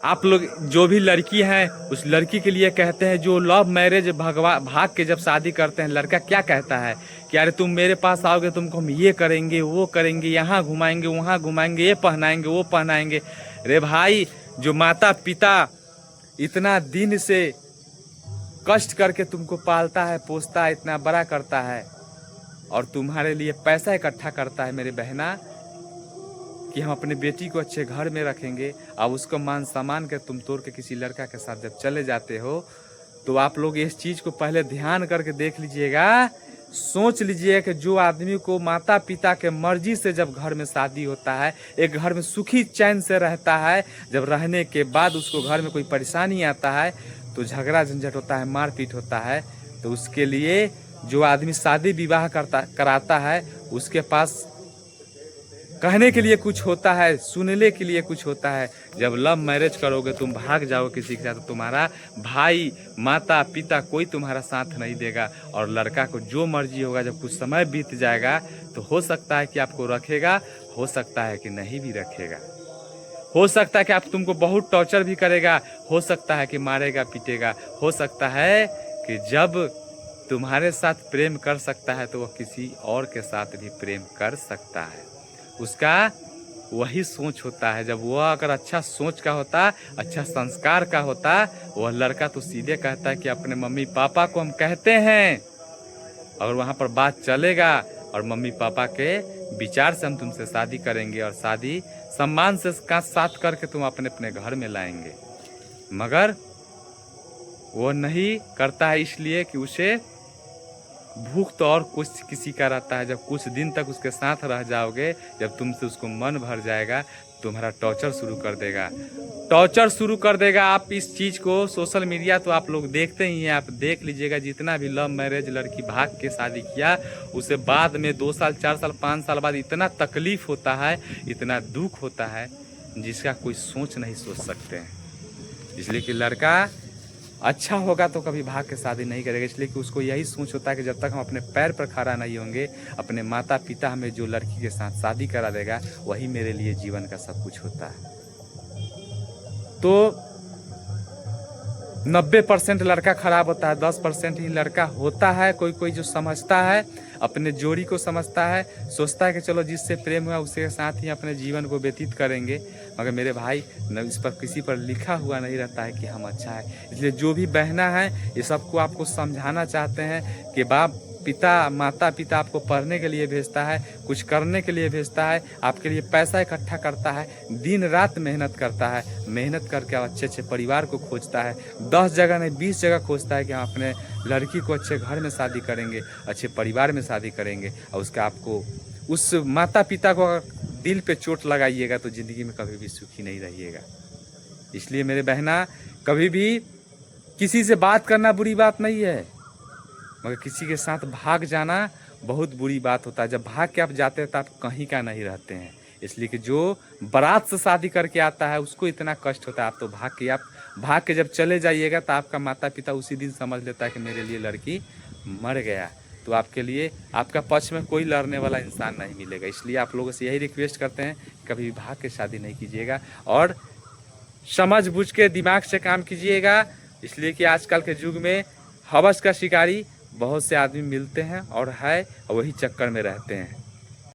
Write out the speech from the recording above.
आप लोग जो भी लड़की हैं उस लड़की के लिए कहते हैं, जो लव मैरिज भाग के जब शादी करते हैं, लड़का क्या कहता है कि अरे तुम मेरे पास आओगे, तुमको हम ये करेंगे वो करेंगे, यहाँ घुमाएंगे वहाँ घुमाएंगे, ये पहनाएंगे वो पहनाएंगे। अरे भाई, जो माता पिता इतना दिन से कष्ट करके तुमको पालता है, पोसता है, इतना बड़ा करता है और तुम्हारे लिए पैसा इकट्ठा करता है मेरे बहना, कि हम अपने बेटी को अच्छे घर में रखेंगे, अब उसको मान सम्मान के तुम तोड़ के किसी लड़का के साथ जब चले जाते हो, तो आप लोग इस चीज़ को पहले ध्यान करके देख लीजिएगा, सोच लीजिए कि जो आदमी को माता पिता के मर्जी से जब घर में शादी होता है, एक घर में सुखी चैन से रहता है, जब रहने के बाद उसको घर में कोई परेशानी आता है तो झगड़ा झंझट होता है, मारपीट होता है, तो उसके लिए जो आदमी शादी विवाह कराता है उसके पास कहने के लिए कुछ होता है, सुनने के लिए कुछ होता है। जब लव मैरिज करोगे, तुम भाग जाओ किसी के साथ, तो तुम्हारा भाई माता पिता कोई तुम्हारा साथ नहीं देगा और लड़का को जो मर्जी होगा, जब कुछ समय बीत जाएगा तो हो सकता है कि आपको रखेगा, हो सकता है कि नहीं भी रखेगा, हो सकता है कि आप तुमको बहुत टॉर्चर भी करेगा, हो सकता है कि मारेगा पीटेगा, हो सकता है कि जब तुम्हारे साथ प्रेम कर सकता है तो वह किसी और के साथ भी प्रेम कर सकता है। उसका वही सोच होता है। जब वह अगर अच्छा सोच का होता, अच्छा संस्कार का होता, वह लड़का तो सीधे कहता है कि अपने मम्मी पापा को हम कहते हैं, और वहाँ पर बात चलेगा और मम्मी पापा के विचार से हम तुमसे शादी करेंगे और शादी सम्मान से साथ करके तुम अपने अपने घर में लाएंगे। मगर वो नहीं करता है, इसलिए कि उसे भूख तो और कुछ किसी का रहता है। जब कुछ दिन तक उसके साथ रह जाओगे, जब तुमसे उसको मन भर जाएगा, तुम्हारा टॉर्चर शुरू कर देगा, टॉर्चर शुरू कर देगा। आप इस चीज़ को सोशल मीडिया तो आप लोग देखते ही हैं, आप देख लीजिएगा, जितना भी लव मैरिज लड़की भाग के शादी किया, उसे बाद में 2 साल 4 साल 5 साल बाद इतना तकलीफ होता है, इतना दुख होता है, जिसका कोई सोच नहीं सोच सकते हैं। इसलिए कि लड़का अच्छा होगा तो कभी भाग के शादी नहीं करेगा, इसलिए कि उसको यही सोच होता है कि जब तक हम अपने पैर पर खड़ा नहीं होंगे, अपने माता पिता हमें जो लड़की के साथ शादी करा देगा, वही मेरे लिए जीवन का सब कुछ होता है। तो 90% लड़का खराब होता है, 10% ही लड़का होता है कोई कोई जो समझता है, अपने जोड़ी को समझता है, सोचता है कि चलो जिससे प्रेम हुआ उसके साथ ही अपने जीवन को व्यतीत करेंगे। मगर मेरे भाई, इस पर किसी पर लिखा हुआ नहीं रहता है कि हम अच्छा है। इसलिए जो भी बहना है, ये सबको आपको समझाना चाहते हैं कि बाप पिता माता पिता आपको पढ़ने के लिए भेजता है, कुछ करने के लिए भेजता है, आपके लिए पैसा इकट्ठा करता है, दिन रात मेहनत करता है, मेहनत करके अच्छे अच्छे परिवार को खोजता है, 10 जगह नहीं 20 जगह खोजता है कि हम अपने लड़की को अच्छे घर में शादी करेंगे, अच्छे परिवार में शादी करेंगे। और उसका आपको उस माता पिता को अगर दिल पे चोट लगाइएगा तो ज़िंदगी में कभी भी सुखी नहीं रहिएगा। इसलिए मेरे बहना, कभी भी किसी से बात करना बुरी बात नहीं है, मगर किसी के साथ भाग जाना बहुत बुरी बात होता है। जब भाग के आप जाते हैं तो आप कहीं का नहीं रहते हैं। इसलिए कि जो बारात से शादी करके आता है उसको इतना कष्ट होता है, आप तो भाग के जब चले जाइएगा तो आपका माता पिता उसी दिन समझ लेता है कि मेरे लिए लड़की मर गया, तो आपके लिए आपका पक्ष में कोई लड़ने वाला इंसान नहीं मिलेगा। इसलिए आप लोगों से यही रिक्वेस्ट करते हैं, कभी भी भाग के शादी नहीं कीजिएगा और समझ बूझ के दिमाग से काम कीजिएगा। इसलिए कि आजकल के युग में हवस का शिकारी बहुत से आदमी मिलते हैं और वही चक्कर में रहते हैं।